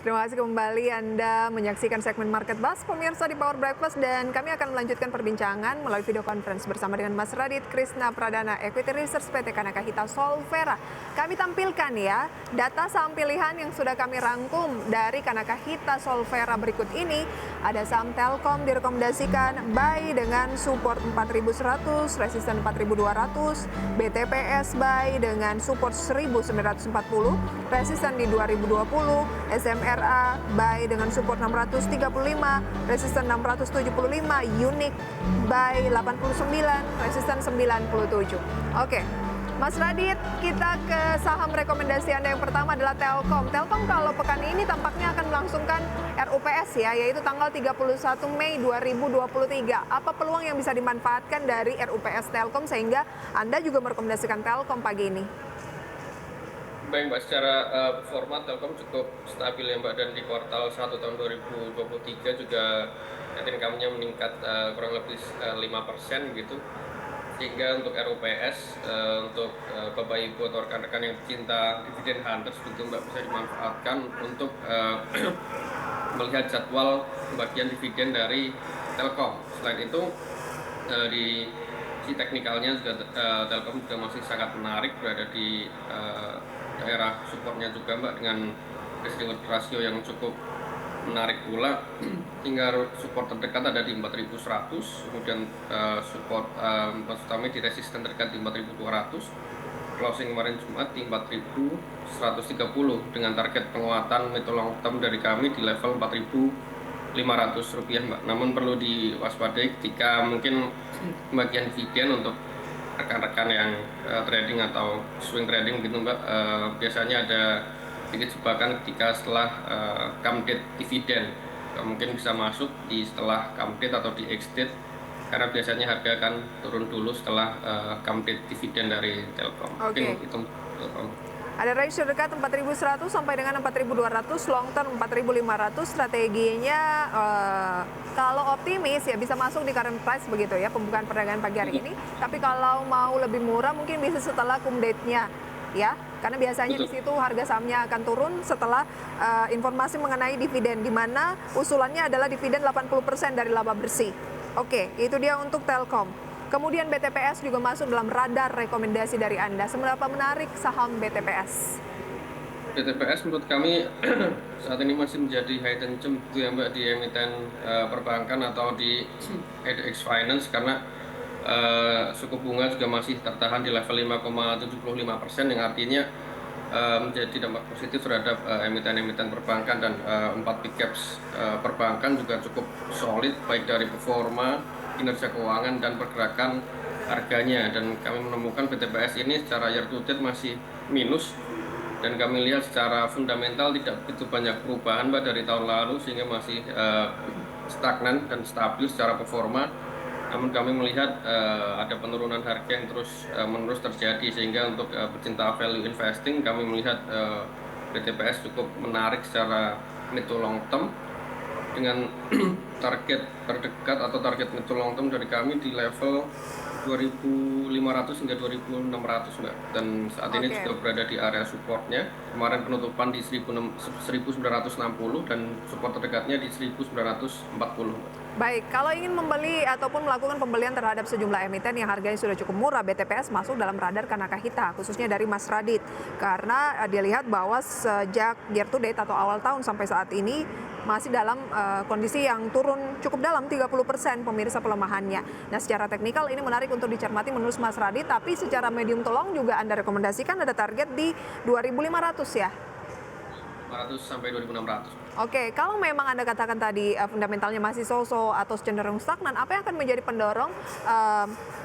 Terima kasih kembali Anda menyaksikan segmen Market Buzz pemirsa di Power Breakfast, dan kami akan melanjutkan perbincangan melalui video conference bersama dengan Mas Radit Krisna Pradana, Equity Research PT Kanakahita Solvera. Kami tampilkan ya data saham pilihan yang sudah kami rangkum dari Kanakahita Solvera berikut ini. Ada saham Telkom direkomendasikan buy dengan support 4.100, resisten 4.200, BTPS buy dengan support 1.940, resisten di 2020, SMRA buy dengan support 635, resisten 675, Unique buy 89, resisten 97. Oke, Mas Radit, kita ke saham rekomendasi Anda yang pertama adalah Telkom. Telkom kalau pekan ini tampaknya akan melangsungkan RUPS ya, yaitu tanggal 31 Mei 2023. Apa peluang yang bisa dimanfaatkan dari RUPS Telkom sehingga Anda juga merekomendasikan Telkom pagi ini? Baik Mbak, secara performa Telkom cukup stabil ya Mbak, dan di kuartal 1 tahun 2023 juga net income-nya meningkat kurang lebih 5% gitu. Sehingga untuk RUPS, untuk Bapak Ibu atau rekan-rekan yang cinta dividen hunters gitu Mbak, bisa dimanfaatkan untuk melihat jadwal pembagian dividen dari Telkom. Selain itu di si teknikalnya juga Telkom juga masih sangat menarik, berada di daerah supportnya juga Mbak, dengan risk reward rasio yang cukup menarik pula. Hingga support terdekat ada di 4.100, kemudian support utama di resisten terdekat di 4.200, closing kemarin Jumat di 4.130 dengan target penguatan mid to long term dari kami di level 4.500 rupiah Mbak. Namun perlu diwaspadai ketika mungkin pembagian dividen untuk rekan-rekan yang trading atau swing trading gitu Mbak, biasanya ada sedikit jebakan ketika setelah come date dividen. Mungkin bisa masuk di setelah come date atau di ex date, karena biasanya harga akan turun dulu setelah come date dividen dari Telkom. Oke. Mungkin itu Telkom. Ada ratio dekat 4.100 sampai dengan 4.200, long term 4.500. Strateginya kalau optimis ya bisa masuk di current price begitu ya pembukaan perdagangan pagi hari ini. Tapi kalau mau lebih murah mungkin bisa setelah cum date-nya ya. Karena biasanya di situ harga sahamnya akan turun setelah informasi mengenai dividen, di mana usulannya adalah dividen 80% dari laba bersih. Oke, itu dia untuk Telkom. Kemudian BTPS juga masuk dalam radar rekomendasi dari Anda. Seberapa menarik saham BTPS? BTPS menurut kami saat ini masih menjadi hidden gem gitu ya Mbak, di emiten perbankan atau di EDX Finance, karena suku bunga juga masih tertahan di level 5,75%, yang artinya menjadi dampak positif terhadap emiten-emiten perbankan, dan 4 big caps perbankan juga cukup solid baik dari performa, kinerja keuangan, dan pergerakan harganya. Dan kami menemukan BTPS ini secara year to date masih minus, dan kami lihat secara fundamental tidak begitu banyak perubahan Mbak dari tahun lalu, sehingga masih stagnan dan stabil secara performa. Namun kami melihat ada penurunan harga yang terus menerus terjadi, sehingga untuk pecinta value investing kami melihat BTPS cukup menarik secara mid to long term, dengan target terdekat atau target mid to long term dari kami di level 2.500 hingga 2.600 Mbak, dan saat ini juga berada di area supportnya. Kemarin penutupan di 1.960 dan support terdekatnya di 1.940 Mbak. Baik, kalau ingin membeli ataupun melakukan pembelian terhadap sejumlah emiten yang harganya sudah cukup murah, BTPS masuk dalam radar Kanakahita, khususnya dari Mas Radit. Karena dilihat bahwa sejak year to date atau awal tahun sampai saat ini masih dalam kondisi yang turun cukup dalam 30% pemirsa pelemahannya. Nah, secara teknikal ini menarik untuk dicermati menurut Mas Radit, tapi secara medium to long juga Anda rekomendasikan ada target di 2.500 ya? 500 sampai 2.600. Oke, kalau memang Anda katakan tadi fundamentalnya masih so-so atau cenderung stagnan, apa yang akan menjadi pendorong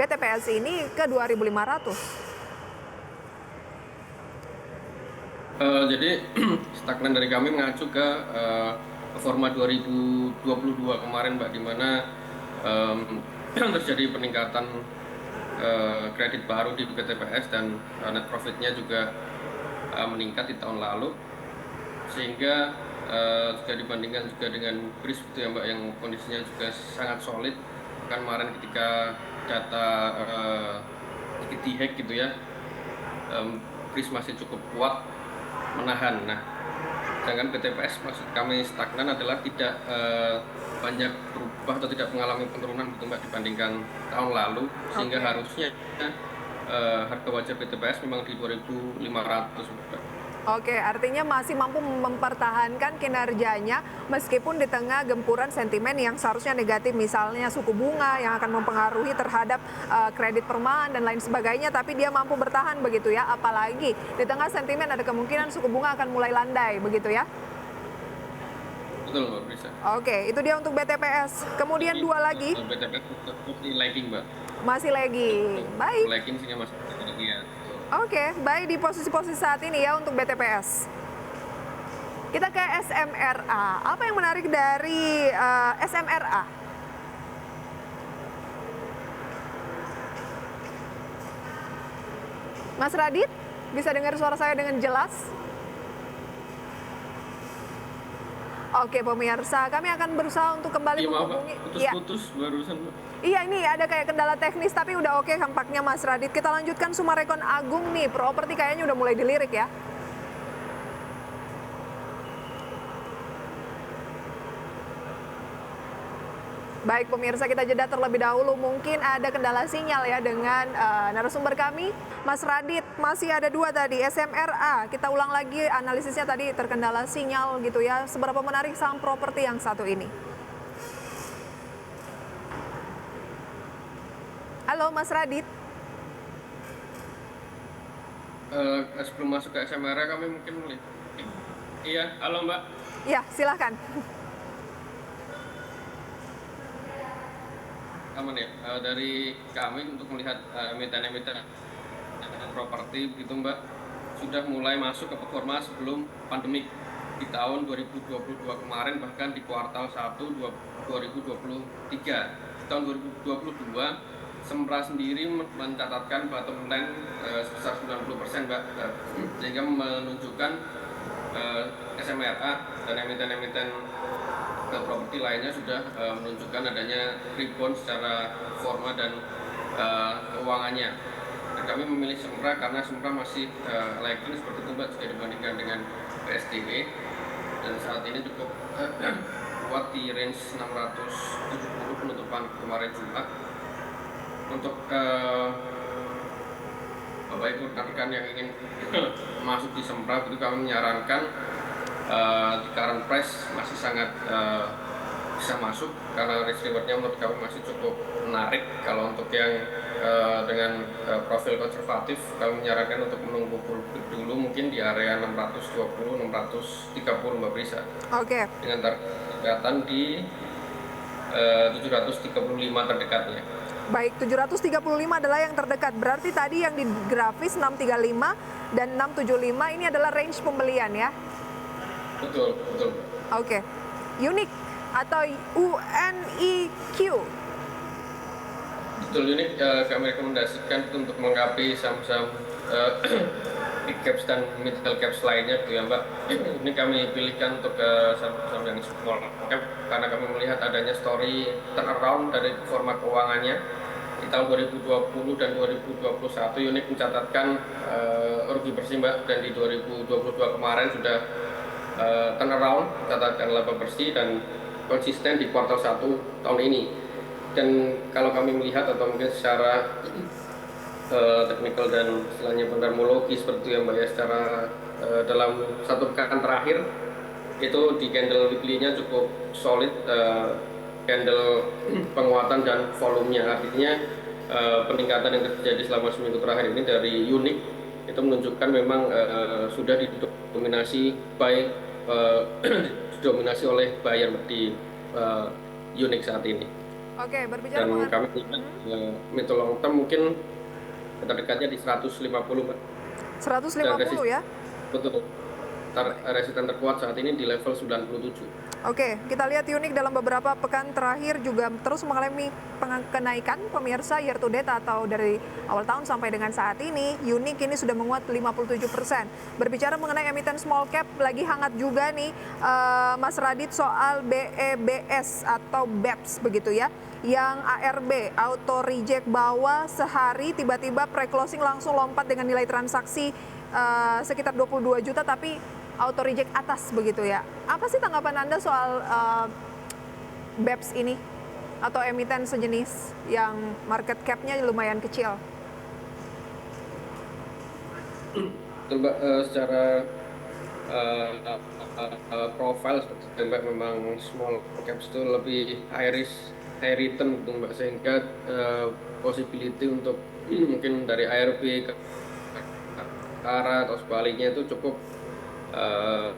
BTPS ini ke 2.500? Jadi stagnan dari kami mengacu ke performa 2022 kemarin Mbak, di mana terjadi peningkatan kredit baru di BTPS, dan net profitnya juga meningkat di tahun lalu, sehingga jika dibandingkan juga dengan BRIS gitu ya Mbak, yang kondisinya juga sangat solid. Bahkan kemarin ketika data sedikit dihack gitu ya, BRIS masih cukup kuat menahan. Nah, Sedangkan BTPS maksud kami stagnan adalah tidak banyak berubah atau tidak mengalami penurunan gitu Mbak dibandingkan tahun lalu, sehingga Oke. harusnya harga wajar BTPS memang di 2.500 Mbak. Oke, artinya masih mampu mempertahankan kinerjanya meskipun di tengah gempuran sentimen yang seharusnya negatif, misalnya suku bunga yang akan mempengaruhi terhadap kredit perumahan dan lain sebagainya, tapi dia mampu bertahan begitu ya. Apalagi di tengah sentimen ada kemungkinan suku bunga akan mulai landai begitu ya. Betul Mbak, bisa. Oke, itu dia untuk BTPS. Kemudian dua lagi BTPS masih lagging Mbak. masih lagging. Baik. Lagging sehingga masih tinggi ya. Oke, baik di posisi-posisi saat ini ya untuk BTPS. Kita ke SMRA. Apa yang menarik dari SMRA? Mas Radit, bisa dengar suara saya dengan jelas? Oke, pemirsa, kami akan berusaha untuk kembali Iya maaf Mbak, menghubungi. Iya, putus-putus barusan Mbak. iya ini ada kayak kendala teknis, tapi udah oke tampaknya Mas Radit. Kita lanjutkan Sumarekon Agung nih, properti kayaknya udah mulai dilirik ya. Baik pemirsa, kita jeda terlebih dahulu. Mungkin ada kendala sinyal ya dengan narasumber kami, Mas Radit. Masih ada dua tadi, SMRA. Kita ulang lagi analisisnya tadi terkendala sinyal gitu ya. Seberapa menarik saham properti yang satu ini? Halo Mas Radit. Sebelum masuk ke SMRA kami mungkin melihat. Iya, halo Mbak. Ya, silahkan. Aman ya. Dari kami untuk melihat emiten-emiten properti gitu Mbak, sudah mulai masuk ke performa sebelum pandemik di tahun 2022 kemarin, bahkan di kuartal 1 2023. Di tahun 2022 Sempra sendiri mencatatkan bottom line sebesar 90% Mbak, sehingga menunjukkan SMRA dan emiten-emiten properti lainnya sudah menunjukkan adanya rebound secara forma dan keuangannya. Dan kami memilih Sempra karena Sempra masih lagging seperti itu Mbak jika dibandingkan dengan PSDW, dan saat ini cukup kuat di range 670 penutupan kemarin Jumat. Untuk Bapak Ibu rekan-rekan yang ingin masuk di Sempra, itu kami menyarankan di current price masih sangat bisa masuk karena risk rewardnya menurut kami masih cukup menarik. Kalau untuk yang dengan profil konservatif, kami menyarankan untuk menunggu pullback dulu mungkin di area 620-630 Mbak Prisa. Oke. Dengan targetan di 735 terdekatnya. Baik, 735 adalah yang terdekat. Berarti tadi yang di grafis 635 dan 675 ini adalah range pembelian ya? Betul, betul. Oke. Unik atau UNIQ. Betul, unik kami rekomendasikan untuk mengkapi saham-saham big caps dan middle caps lainnya gitu ya Mbak. Ini kami pilihkan untuk saham-saham yang small cap karena kami melihat adanya story turnaround dari performa keuangannya. Di tahun 2020 dan 2021 Unik mencatatkan rugi bersih Mbak, dan di 2022 kemarin sudah turnaround, mencatatkan laba bersih dan konsisten di kuartal 1 tahun ini. Dan kalau kami melihat atau mungkin secara teknikal dan istilahnya fundamentologi seperti yang Mbak ya, secara dalam satu pekan terakhir itu di candle weekly-nya cukup solid, candle penguatan dan volumenya, artinya peningkatan yang terjadi selama seminggu terakhir ini dari Unik itu menunjukkan memang sudah didominasi didominasi oleh buyer di Unik saat ini. Oke, berbicara Dan mengenai kami lihat mid to long term mungkin terdekatnya di 150 Mbak. 150 ya? Betul. Resisten terkuat saat ini di level 97. Oke, kita lihat Unik dalam beberapa pekan terakhir juga terus mengalami kenaikan pemirsa year to date atau dari awal tahun sampai dengan saat ini. Unik ini sudah menguat 57%. Berbicara mengenai emiten small cap, lagi hangat juga nih Mas Radit soal BEBS atau BEPS begitu ya. Yang ARB, auto reject bawah sehari tiba-tiba pre-closing langsung lompat dengan nilai transaksi sekitar 22 juta, tapi auto reject atas begitu ya. Apa sih tanggapan Anda soal BEPS ini atau emiten sejenis yang market cap-nya lumayan kecil? Mbak, secara profile seperti itu Mbak, memang small caps itu lebih high risk, high return gitu Mbak, sehingga possibility untuk mungkin dari ARB ke arah atau sebaliknya itu cukup uh,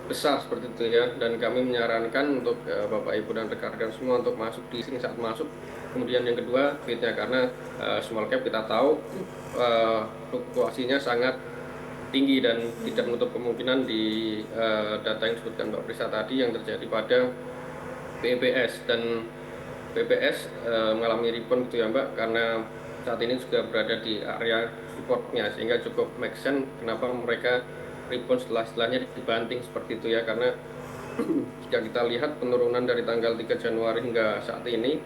besar seperti itu ya, dan kami menyarankan untuk Bapak Ibu dan rekan-rekan semua untuk masuk di sini saat masuk. Kemudian yang kedua fitnya, karena small cap kita tahu fluktuasinya sangat tinggi dan tidak menutup kemungkinan di data yang disebutkan Mbak Prisa tadi yang terjadi pada PBS, dan PBS mengalami rebound gitu ya Mbak, karena saat ini juga berada di area supportnya, sehingga cukup make sense kenapa mereka rebound setelahnya dibanting seperti itu ya, karena jika kita lihat penurunan dari tanggal 3 Januari hingga saat ini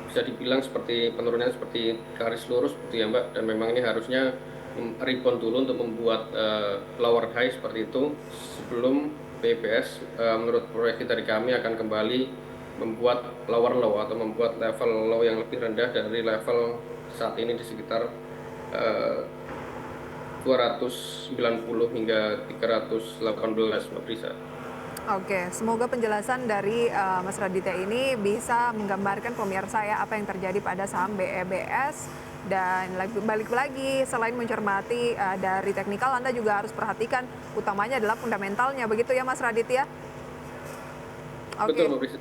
bisa dibilang seperti penurunan seperti garis lurus gitu ya Mbak, dan memang ini harusnya rebound dulu untuk membuat lower high seperti itu sebelum PBS menurut proyeksi dari kami akan kembali membuat lower low atau membuat level low yang lebih rendah dari level saat ini di sekitar 290 hingga 318 Mbak Prisa. Oke, semoga penjelasan dari Mas Raditya ini bisa menggambarkan pemirsa ya apa yang terjadi pada saham BEBS. Dan balik lagi, selain mencermati dari teknikal, Anda juga harus perhatikan utamanya adalah fundamentalnya, begitu ya Mas Raditya? Oke. Betul Mbak Prisa.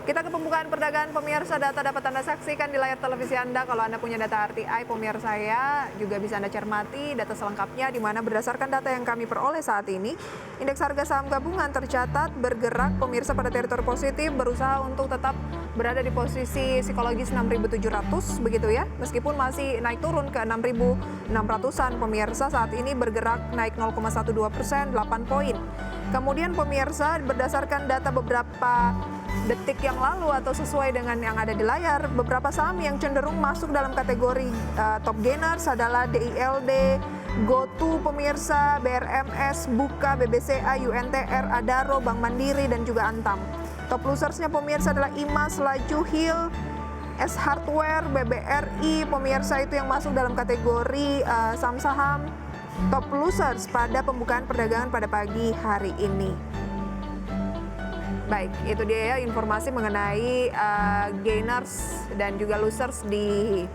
Kita ke pembukaan perdagangan pemirsa, data dapat Anda saksikan di layar televisi Anda. Kalau Anda punya data RTI pemirsa ya, juga bisa Anda cermati data selengkapnya, di mana berdasarkan data yang kami peroleh saat ini, indeks harga saham gabungan tercatat bergerak pemirsa pada teritori positif, berusaha untuk tetap berada di posisi psikologis 6.700 begitu ya, meskipun masih naik turun ke 6.600-an pemirsa, saat ini bergerak naik 0,12%, 8 poin. Kemudian pemirsa, berdasarkan data beberapa detik yang lalu atau sesuai dengan yang ada di layar, beberapa saham yang cenderung masuk dalam kategori top gainers adalah DILD, GoTo pemirsa, BRMS, Buka, BBCA, UNTR, Adaro, Bank Mandiri, dan juga Antam. Top losersnya pemirsa adalah IMAS, Laju, Hill, S Hardware, BBRI, pemirsa itu yang masuk dalam kategori saham-saham top losers pada pembukaan perdagangan pada pagi hari ini. Baik, itu dia ya informasi mengenai gainers dan juga losers di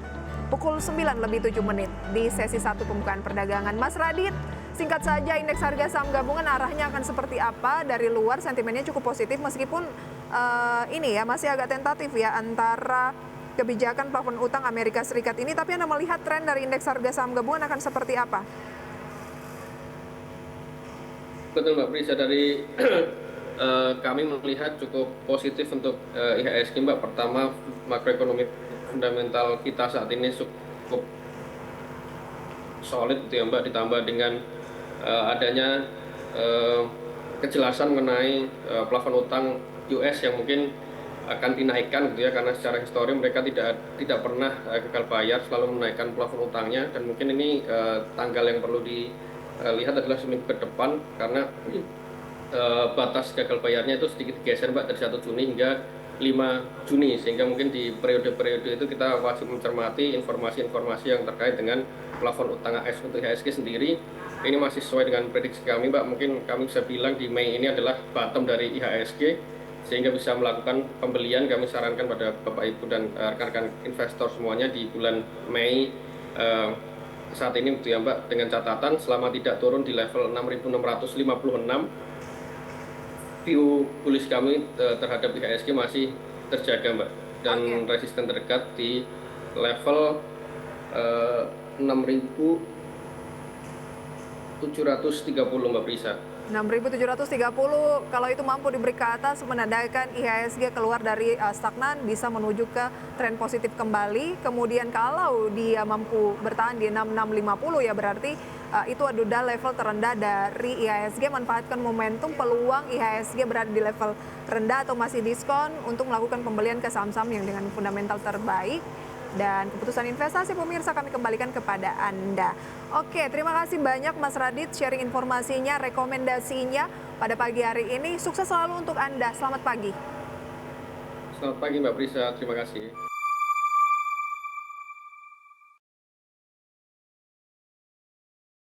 pukul 9:07 di sesi 1 pembukaan perdagangan. Mas Radit, singkat saja indeks harga saham gabungan arahnya akan seperti apa? Dari luar sentimennya cukup positif meskipun ini ya masih agak tentatif ya antara kebijakan plafon utang Amerika Serikat ini, tapi Anda melihat tren dari indeks harga saham gabungan akan seperti apa? Betul Mbak Prisa, dari kami melihat cukup positif untuk IHSG Mbak. Pertama, makroekonomi fundamental kita saat ini cukup solid gitu ya Mbak, ditambah dengan adanya kejelasan mengenai plafon utang US yang mungkin akan dinaikkan gitu ya, karena secara histori mereka tidak pernah gagal bayar, selalu menaikkan plafon utangnya, dan mungkin ini tanggal yang perlu dilihat adalah seminggu ke depan, karena batas gagal bayarnya itu sedikit geser Mbak, dari 1 Juni hingga 5 Juni, sehingga mungkin di periode-periode itu kita wajib mencermati informasi-informasi yang terkait dengan plafon utang AS. Untuk IHSG sendiri ini masih sesuai dengan prediksi kami Mbak, mungkin kami bisa bilang di Mei ini adalah bottom dari IHSG, sehingga bisa melakukan pembelian. Kami sarankan pada Bapak Ibu dan rekan-rekan investor semuanya di bulan Mei saat ini gitu ya Mbak, dengan catatan selama tidak turun di level 6.656, view bullish kami terhadap IHSG masih terjaga Mbak, dan resisten terdekat di level 6.730 Mbak Prisa. 6.730, kalau itu mampu diberi ke atas menandakan IHSG keluar dari stagnan, bisa menuju ke tren positif kembali. Kemudian kalau dia mampu bertahan di 6650 ya berarti itu adalah level terendah dari IHSG. Manfaatkan momentum peluang IHSG berada di level rendah atau masih diskon untuk melakukan pembelian ke saham-saham yang dengan fundamental terbaik. Dan keputusan investasi pemirsa kami kembalikan kepada Anda. Oke, terima kasih banyak Mas Radit sharing informasinya, rekomendasinya pada pagi hari ini. Sukses selalu untuk Anda. Selamat pagi. Selamat pagi Mbak Prisa, terima kasih.